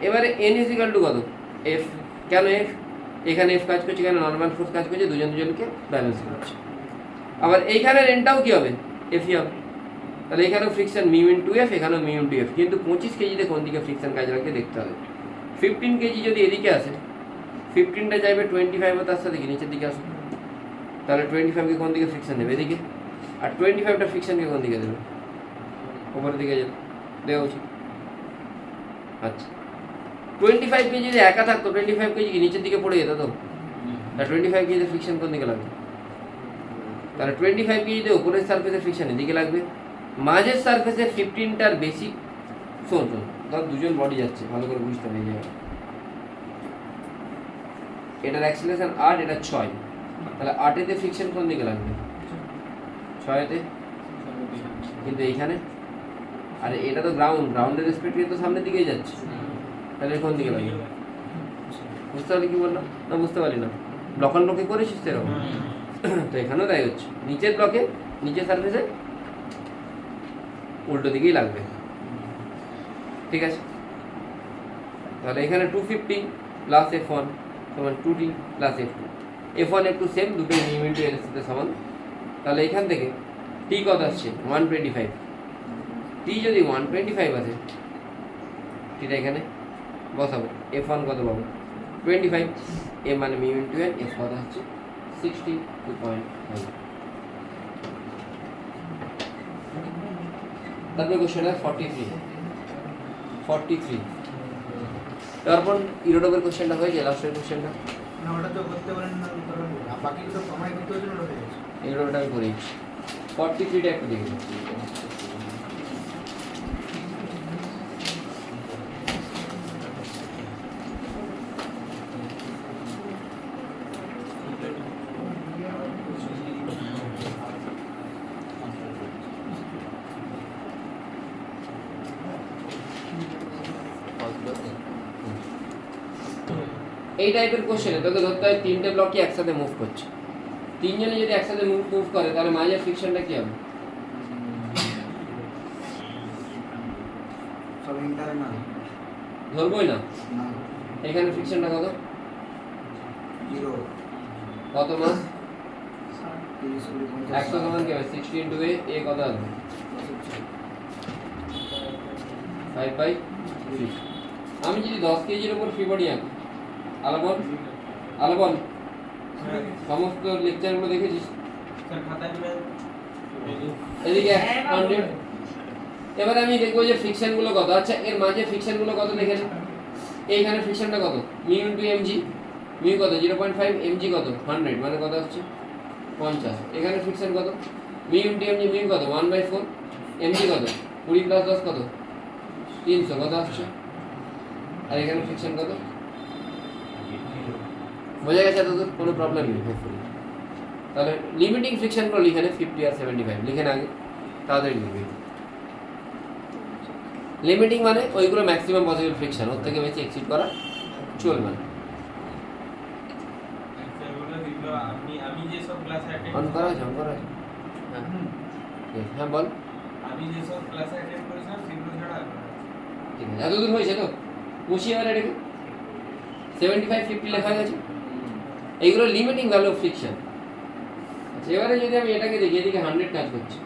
A: এবারে এন ইজ ইকুয়াল টু কত? এফ। কেন এফ? এখানে এফ কাজ করছে, এখানে নর্মাল ফোর্স কাজ করছে, দুজন দুজনকে ব্যালেন্স করছে। আবার এইখানের এনটাও কি হবে? এফই হবে। তাহলে এখানেও ফ্রিকশন মিউ ইন্টু এফ, এখানেও মিউ ইন্টু এফ, কিন্তু 25 কেজিতে কোন দিকে ফ্রিকশন কাজ লাগবে দেখতে হবে। 15 কেজি যদি এদিকে আসে, 15টা চাইবে 25 ও তার সাথে কি নিচের দিকে আসবে, তাহলে 25কে কোন দিকে ফ্রিকশন দেবে এদিকে, আর 25টা ফ্রিকশনকে কোন দিকে দেবে উপরের দিকে দেওয়া উচিত। আচ্ছা 25 কেজি যদি একা থাকতো 25 কেজি কি নিচের দিকে পড়ে যেত তো, আর 25 কেজিতে ফ্রিকশন কোন দিকে লাগবে, তাহলে 25 কেজিতে উপরের সারফেসে ফ্রিকশন এদিকে লাগবে, মাঝের সারফেসে 15টার বেশি। শোন ধর দুজন বডি যাচ্ছে, ভালো করে বুঝতে হবে এই জায়গায়, এটার অ্যাক্সিলারেশন 8, এটা 6, তাহলে 8এতে ফ্রিকশন কোন দিকে লাগবে 6এতে, কিন্তু এইখানে আর এটা তো গ্রাউন্ডের রেসপেক্টে তো সামনের দিকেই যাচ্ছে, তাহলে কোন দিকে লাগবে বুঝতে পারলি কি বললাম না? বুঝতে পারলি না? ব্লক অন ব্লকে করেছিস তো এরকম, তো এখানেও তাই হচ্ছে, নিচের ব্লকে নিচের সারফেসে উল্টো দিকেই লাগবে, ঠিক আছে? তাহলে এখানে 250 প্লাস F1 সমান 2T plus F2, F1 F2 same, দুটোই মিউ ইন্টু এর সাথে সমান। তাহলে এখান থেকে T কত আসছে 125, T যদি 125 আসে, Tটা এখানে বসাবো, F1 কত পাবো 25, এ মানে মিউ ইন্টু এন, F কত হচ্ছে 62.5। তারপরে কোশ্চেন 43। তারপর ইরোডবের কোশ্চেনটা হয়ে যায়, লাস্টের কোশ্চেনটা
C: না ওটা তো করতে পারেন না, বাকি তো কমাই করতে হয়েছিল ওটা হয়ে গেছে।
A: ইরোডবটা আমি করেছি। 43টা একটু দেখে নিই। এই টাইপের কোশ্চেনে তোকে ধরতে হয় তিনটে ব্লকই একসাথে মুভ করছে, তিনজনে যদি একসাথে মুভ করে তাহলে মাঝের ফ্রিকশনটা কি হবে?
C: সব ইন্টারে না
A: ধরবই না।
C: না
A: এখানে ফ্রিকশনটা কত
C: 0
A: কত মাস
C: 30 20
A: 100 সমান কি হবে 60 ইনটু এ কত আসবে 5/3। আমি যদি 10 কেজির উপর ফ্রি বডি আঁকি, আলাবন সমস্ত লেকচারগুলো দেখেছিস,
D: স্যার খাতায় নেবেন
A: এদিকে 100। এবারে আমি দেখবো যে ফ্রিকশনগুলো কত। আচ্ছা এর মাঝে ফ্রিকশনগুলো কত দেখে নে। এইখানে ফ্রিকশনটা কত মিউ ইনটু এমজি, মিউ কত 0.5, এমজি কত 100, মানে কত হচ্ছে 50। এখানে ফ্রিকশন কত মিউ ইনটু এমজি, মিউ কত 1/4, এমজি কত 20 প্লাস 10 কত 300, কত আসছে। আর এখানে ফ্রিকশন কত, বোঝা গেছে এতদূর? কোনো প্রবলেম নেই হোপফুলি। তাহলে লিমিটিং ফ্রিকশনগুলো লিখে নে 50 আর 75, লিখে না আগে তাড়াতাড়ি লিখবি। লিমিটিং মানে ওইগুলো ম্যাক্সিমাম পসিবল ফ্রিকশন, ওর থেকে বেশি এক্সিড করা চলবে না।
D: স্যারগুলো দিল আমি যে সব ক্লাসে অ্যাটেন্ড
A: অন করা আছে, অন করা আছে। হ্যাঁ বল।
D: আমি যে সব ক্লাসে অ্যাটেন্ড করেছিলাম সেগুলো ছাড়া
A: ঠিক আছে, এতদূর হয়েছে তো? মুছিয়ে এবারে রেখে 75 50 লেখা গেছে, এইগুলো লিমিটিং ভ্যালু অফ ফ্রিকশন। আচ্ছা এবারে যদি আমি এটাকে দেখি, এদিকে 100 কাজ করছে,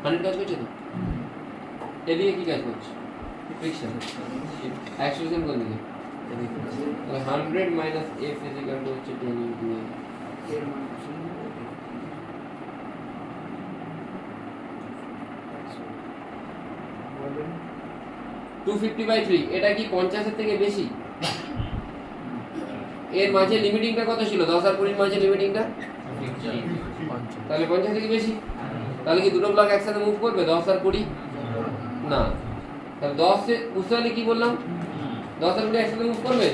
A: 100 কাজ করছে তো, এদিকে কি কাজ করছে ফ্রিকশন, অ্যাক্সিলারেশন কোন দিকে এদিকে, তাহলে 100 minus f is equal two হচ্ছে 10 ইনটু a।
C: এর মান বলবেন
A: 250/3, এটা কি 50 এর থেকে বেশি? এর মাঝে লিমিটিংটা কত ছিল 10 আর 20 মাঝে লিমিটিংটা, তাহলে 50 থেকে বেশি। তাহলে কি দুটো ব্লক একসাথে মুভ করবে 10 আর 20? না। তাহলে 10 এ বুঝতে পারলে কি বললাম, 10 আর 20 একসাথে মুভ করবে,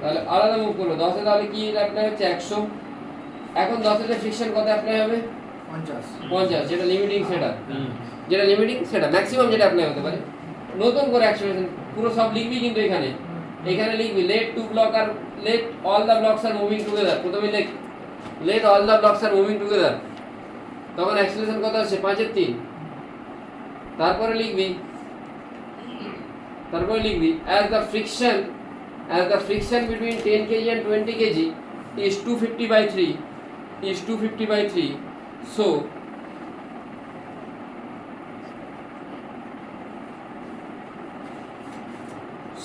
A: তাহলে আলাদা মুভ করবে। 10 এ তাহলে কি অ্যাপ্লাই হচ্ছে 100, এখন 10 এর ফ্রিকশন কত অ্যাপ্লাই হবে 50, যেটা লিমিটিং সেটা, যেটা লিমিটিং সেটা ম্যাক্সিমাম যেটা অ্যাপ্লাই হতে পারে। নতুন করে অ্যাক্সিলারেশন পুরো সব লিখবি, কিন্তু এখানে লিখবি লেট টু ব্লক আর let all the blocks are moving together. প্রথমে let all the blocks are moving together, তখন অ্যাক্সিলারেশন কত আসছে 5 এর 3। তারপরে লিখবি as the friction between 10 kg and 20 kg is 250/3, so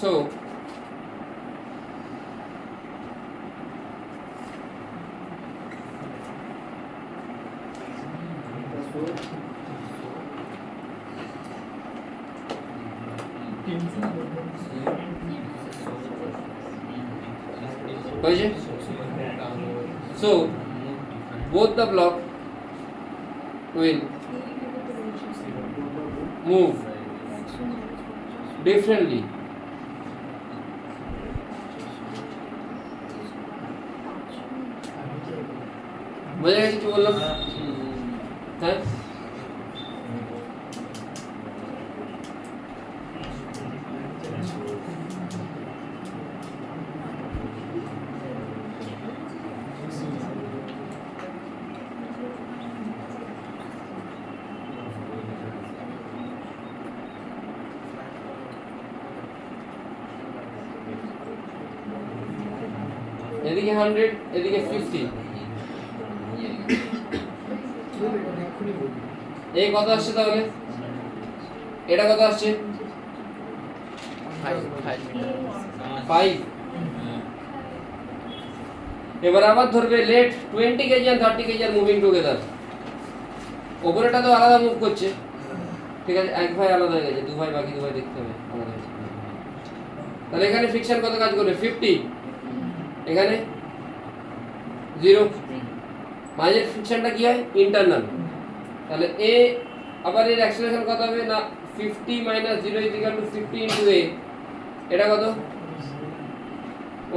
A: So so both the block will move differently বোঝা গেছে কি বললাম হ্যাঁ এদিকে 100 এদিকে 50 এই কত আসছে তাহলে এটা কত আসছে 5 এবার আবার ধরবে লেট 20 কেজি আর 30 কেজি আর মুভিং টুগেদার ওপরেটা তো আলাদা মুভ করছে ঠিক আছে এক ভাই আলাদা হয়ে গেছে দু ভাই বাকি দু ভাই দেখতে হবে আলাদা হয়েছে তাহলে এখানে ফ্রিকশন কত কাজ করবে 50 এখানে 0 মাঝের ফ্রিকশনটা কি হয় ইন্টারনাল তাহলে a আবার এর অ্যাক্সেলারেশন কত হবে না 50 - 0 50 * a এটা কত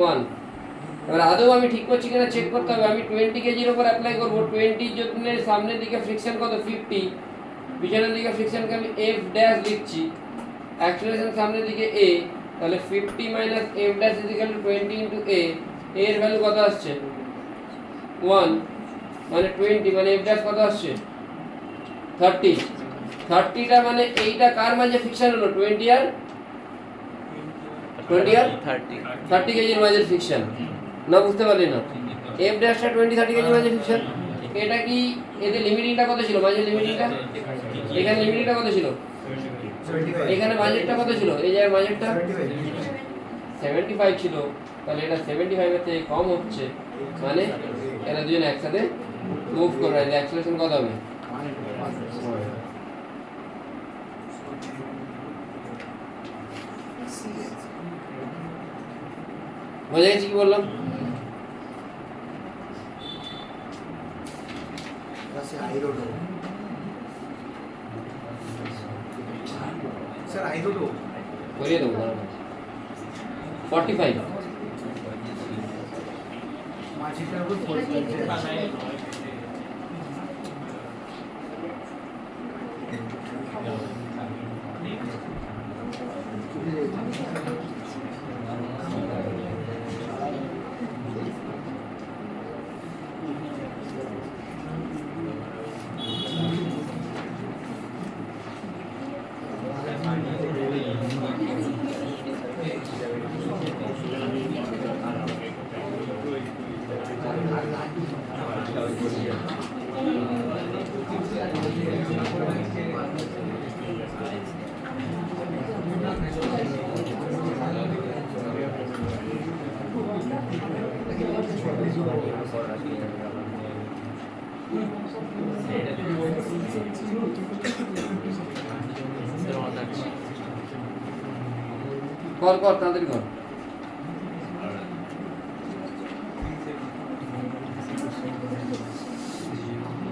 A: 1 এবার আদৌ আমি ঠিক করছি কিনা চেক করতে হবে আমি 20 কেজির উপর অ্যাপ্লাই করব 20 জন্য সামনের দিকে ফ্রিকশন কত 50 পিছনের দিকে ফ্রিকশনকে আমি f ড্যাশ লিখছি অ্যাক্সেলারেশন সামনের দিকে a তাহলে 50 - f ড্যাশ 20 * a এর ভ্যালু কত আসছে 1 মানে 20 মানে f ড্যাশ কত আসছে 30 30টা মানে এইটা কার মাঝে ফিকশন হলো 20 আর 30 কেজির মাঝে ফিকশন না বুঝতে পারলি না f ড্যাশটা 20 30 কেজির মাঝে ফিকশন এটা কি এদের লিমিটিংটা কত ছিল মাঝে লিমিটিংটা এখানে লিমিটিংটা কত ছিল
C: 75
A: এখানে মাঝেরটা কত ছিল এই জায়গার মাঝেরটা 75 ছিল তাহলে এটা 75 এর থেকে কম হচ্ছে মানে এরা দুজন একসাথে মুভ করবে এর অ্যাক্সেলারেশন কত হবে বোঝা গেছে কি বললাম
C: স্যার আই রোড
A: করিয়ে দেবো 45
C: মাঝিটার উপর ফোর্স করছে কর কর তাড়াতাড়ি কর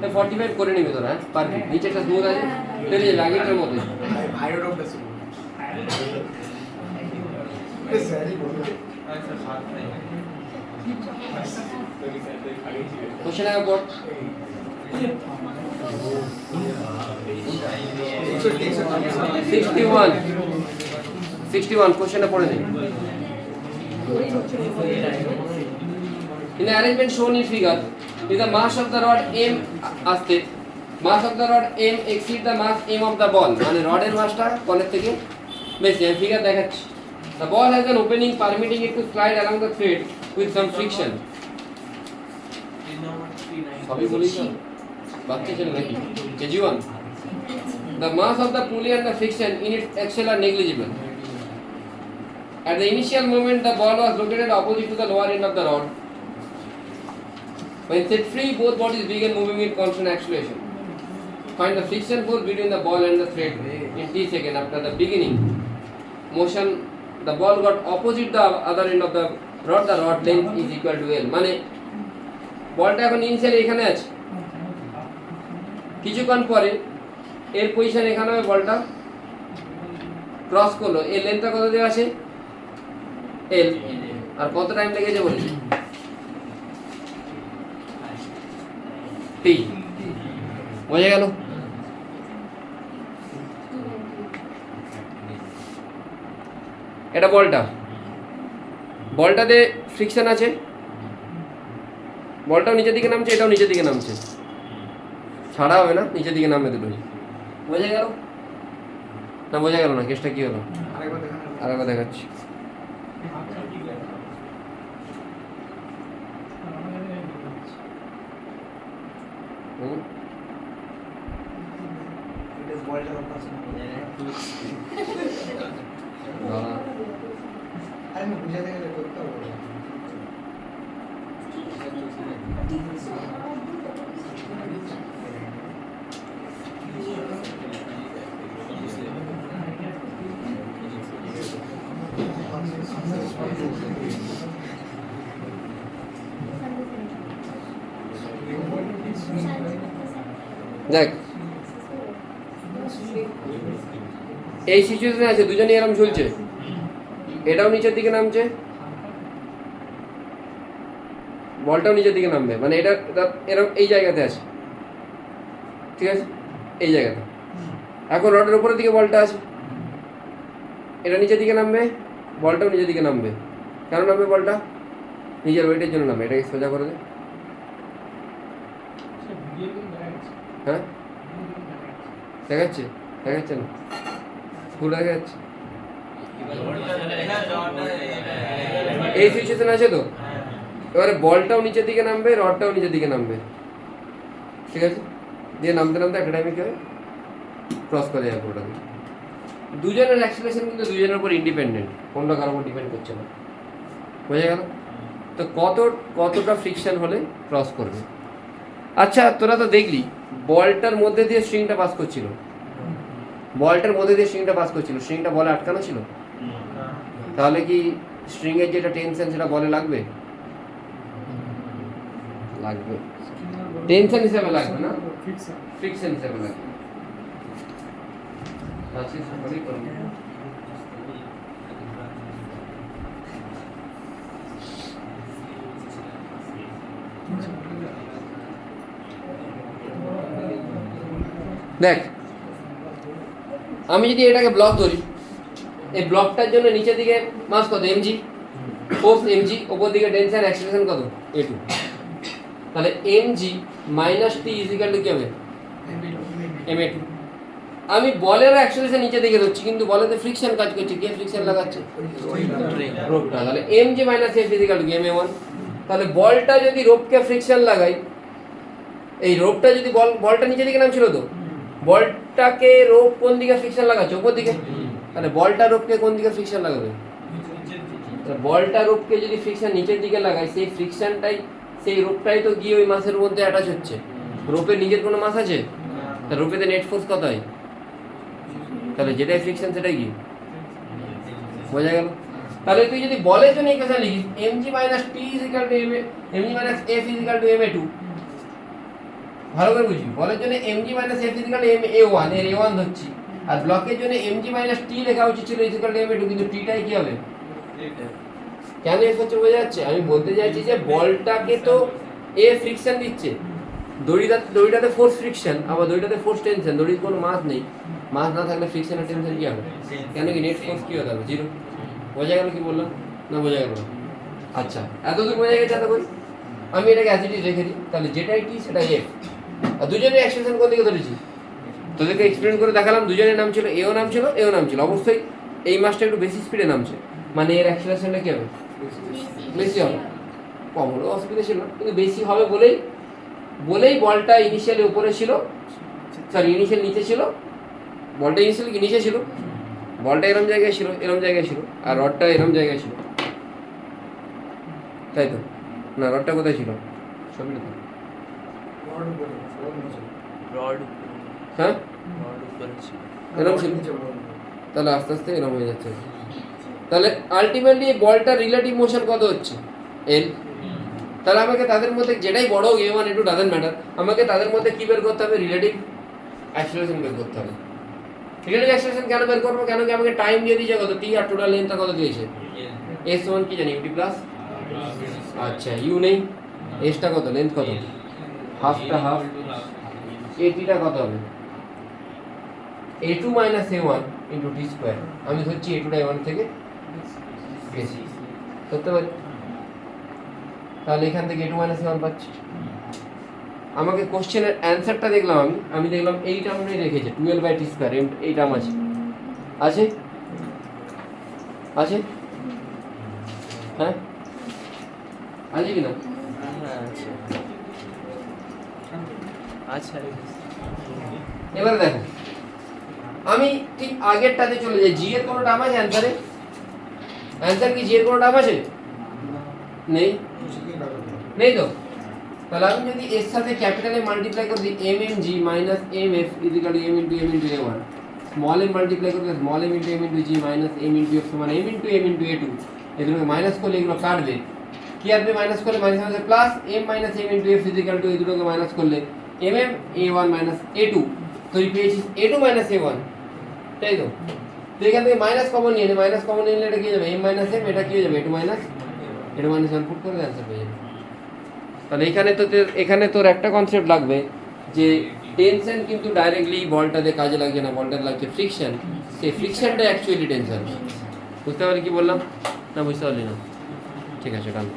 C: এই 45 করে নিবি তোরা পারবি নিচেটা স্মুথ আছে চলে যাবে আগেরটার মধ্যে আইরোডটা ছিল স্যারই বললো
D: আচ্ছা সাত নাই
A: কোশ্চেন আগে পড় 61 কোশ্চেনটা পড়ে নে In the arrangement shown in figure, if the mass of the rod M আসছে mass of the rod M exceed the mass M of the ball মানে রডের মাসটা বলের থেকে বেশি আমি ফিগার দেখাচ্ছি the ball has an opening permitting it to slide along the thread with some friction সবই বলি তো বাচ্চা ছেলে নাকি KG1 the mass of the pulley and the friction in its axle are negligible At the initial moment, the ball was located opposite to the lower end of the rod. When set free, both bodies began moving with constant acceleration. Find the friction force between the ball and the thread in t seconds after the beginning motion. The ball got opposite the other end of the rod. The rod length is equal to L. মানে বলটা এখন initially এখানে আছে, কিছুক্ষণ পরে এর position এখানে হবে, বলটা ক্রস করলো, এর লেন্থটা কত দেওয়া আছে L, আর কত টাইম লেগেছে বলেছি T। বোঝা গেল? এটা বলটাতে ফ্রিকশন আছে, বলটাও নিচের দিকে নামছে, এটাও নিচের দিকে নামছে, ছাড়া হবে না, নিচের দিকে নামবে দুটোই। বোঝা গেল না? বোঝা গেল না? কেসটা কি হলো আরেকবার দেখাচ্ছি। দেখ, এই সিচুয়েশনে আছে দুজনেই এরকম ঝুলছে, এটাও নিচের দিকে নামছে, বলটাও নিচের দিকে নামবে, মানে এটা এরকম এই জায়গাতে আছে, ঠিক আছে, এই জায়গাতে। এখন রডের উপরের দিকে বলটা আছে, এটা নিচের দিকে নামবে, বলটাও নিচের দিকে নামবে। কেন নামবে? বলটা নিজের ওয়েটের জন্য নামবে। এটাকে সোজা করে দে। হ্যাঁ দেখাচ্ছে? দেখাচ্ছে না, পুরো দেখা যাচ্ছে। এই সিচুয়েশন আছে তো, এবারে বলটাও নিচের দিকে নামবে, রডটাও নিচের দিকে নামবে, ঠিক আছে, দিয়ে নামতে নামতে একটা টাইমে কি হবে, ক্রস করে যাবে পুরোটাকে। দুজনের অ্যাক্সিলারেশন কিন্তু দুজনের উপর ইন্ডিপেন্ডেন্ট, কোনটা কারোর উপর ডিপেন্ড করছে না। বোঝা গেল? তো কতটা ফ্রিকশন হলে ক্রস করবে। আচ্ছা, তোরা তো দেখলি বলটার মধ্যে দিয়ে স্ট্রিংটা পাস করছিল, বলটার মধ্যে দিয়ে স্ট্রিংটা পাস করছিল, স্ট্রিংটা বলে আটকানো ছিল, তাহলে কি স্ট্রিংয়ের যেটা টেনশন সেটা বলে লাগবে? লাগবে, টেনশন হিসেবে লাগবে না, ফ্রিকশন হিসেবে লাগবে। আচ্ছা, সবাই করবে। দেখ, আমি যদি এটাকে ব্লক ধরি, এই ব্লকটার জন্য নিচের দিকে মাস কত mg, ফোর্স mg, ওপর দিকে টেনশন অ্যাক্সিলারেশন কত a2, তাহলে mg minus t equal to কি হবে ma2। আমি বলের অ্যাক্সিলারেশন নিচে দিকে ধরছি, কিন্তু বলেতে ফ্রিকশন কাজ করছে, কে ফ্রিকশন লাগাচ্ছে? রোপটা। তাহলে mg minus f equal to ma1। তাহলে বলটা যদি রোপকে ফ্রিকশন লাগাই, এই রোপটা যদি বলটা নিচের দিকে নামছিল তো, বলটাকে রোপ কোন দিকে ফ্রিকশন লাগাচ্ছে? উপর দিকে। তাহলে বলটা রোপকে কোন দিকে ফ্রিকশন লাগাবে? বলটা রোপকে যদি ফ্রিকশন নিচের দিকে লাগাই, সেই ফ্রিকশনটাই, সেই রোপটাই তো গিয়ে ওই মাসের মধ্যে অ্যাটাচ হচ্ছে। রোপের নিজের কোনো মাস আছে? তা রোপেতে নেট ফোর্স কত হয়? তাহলে যেটাই ফ্রিকশন সেটাই কি? বোঝা গেল? তাহলে তুই যদি বলের জন্য ইকুয়েশন লিখিস mg minus t equal to mg minus f equal to ma2, ভালো করে বুঝবি। বলের জন্য mg minus f equal to ma1, এর a1 ধরছি, আর ব্লকের জন্য mg মাইনাস t লেখা উচিত ছিল ইজিক্যাল টু ma2, কিন্তু tটাই কি হবে? কেন এফ হচ্ছে? বোঝা যাচ্ছে? আমি বলতে চাইছি যে বলটাকে তো এ ফ্রিকশন দিচ্ছে, দড়িটাতে ফোর্স ফ্রিকশন, আবার দড়িটাতে ফোর্স টেনশন, দড়ির কোনো মাস নেই, মাস না থাকলে ফ্রিকশন আর টেনশন কি হবে? কেন কি নেট ফোর্স কি হতে হবে? জিরো। বোঝা গেল কি বললাম? না বোঝা গেল না? আচ্ছা, এতদূর বোঝা গেছে? এত করি আমি এটাকে অ্যাসিডিটি রেখে দিই, তাহলে যেটাই টি সেটাই এফ। আর দুজনের অ্যাক্সিলারেশন কোন দিকে ধরেছি তোদেরকে এক্সপ্লেন করে দেখালাম। দুজনের নাম ছিল, এও নাম ছিল, এও নাম ছিল। অবশ্যই এই মাসটা একটু বেশি স্পিডে নামছে, মানে এর অ্যাক্সিলারেশনটা কি হবে? বেশি হবে। কম হলেও অসুবিধা ছিল না, কিন্তু বেশি হবে বলেই বলটা ইনিশিয়ালি উপরে ছিল, সরি ইনিশিয়াল নিচে ছিল, বলটা ইনিশিয়ালি নিচে ছিল, বলটা এরম জায়গায় ছিল, এরম জায়গায় ছিল, আর রডটা এরম জায়গায় ছিল, তাই তো? না, রডটা কোথায় ছিল? ছবিটা তো,
B: রড
A: হ্যাঁ
B: রড উপরে ছিল।
A: এরম ছিল, তাহলে আস্তে আস্তে এরম হয়ে যাচ্ছে। তাহলে আলটিমেটলি এই বলটার রিলেটিভ মোশন কত হচ্ছে? এল। তাহলে আমাকে তাদের মধ্যে যেটাই বড় হোক A1 A2 ডাজেন্ট ম্যাটার, আমাকে তাদের মধ্যে কি বের করতে হবে? রিলেটিভ অ্যাক্সিলারেশন বের করতে হবে। রিলেটিভ অ্যাক্সিলারেশন কেন বের করবো? কেন কি আমাকে টাইম দিয়ে দিয়েছে কত, টি, আর টোটাল লেন্থটা কত দিয়েছে? এস ওয়ান কি জানি, ইউটি প্লাস, আচ্ছা ইউ নেই, এসটা কত, লেন্থ কত, হাফটা হাফ, এটিটা কত হবে? A2 minus A1 into T square. আমি ধরছি A2টা A1 থেকে বেশি, ধরতে পারি। তাহলে এখান থেকে A2 মাইনাস A1 পাচ্ছি। আমাকে কোশ্চেনের অ্যান্সারটা দেখলাম, আমি দেখলাম এই টার্মটাই রেখেছে 12/t স্কোয়ার, এই টার্ম আছে, আছে আছে, হ্যাঁ আছে কি না?
B: হ্যাঁ আছে আচ্ছা।
A: এবারে দেখো, আমি ঠিক আগেরটাতে চলে যাই। জি এর কোনো টার্ম আছে অ্যান্সারে? অ্যান্সার কি জি এর কোনো টার্ম আছে? নেই, নেই তো। তাহলে আমি যদি এর সাথে ক্যাপিটাল এ মাল্টিপ্লাই করে দিই m m g minus m f equal to m into A1, small m multiply করে small m into g minus m into f সমান এম ইন্টু A2, এগুলোকে মাইনাস করলে এগুলো কাটবে, কি আসবে? মাইনাস করলে minus minus plus m minus m into f equal to এই দুটোকে মাইনাস করলে M M A1 minus A2, তো এই পেয়েছিস A2 মাইনাস A1, তাই তো? তো এখান থেকে মাইনাস কমন নিয়ে নে, মাইনাস কমন নিলে এটা কি হয়ে যাবে? এম মাইনাস এম, এটা কি হয়ে যাবে? A2 মাইনাস A1 পুট করে অ্যান্সার পেয়ে যাবে। তাহলে এখানে তোর একটা কনসেপ্ট লাগবে যে টেনশন কিন্তু ডাইরেক্টলি বলটাতে কাজে লাগছে না, বলটাতে লাগছে ফ্রিকশন, সেই ফ্রিকশনটা অ্যাকচুয়ালি টেনশন। বুঝতে পারলি কি বললাম? না বুঝতে পারলি না? ঠিক আছে, ডান।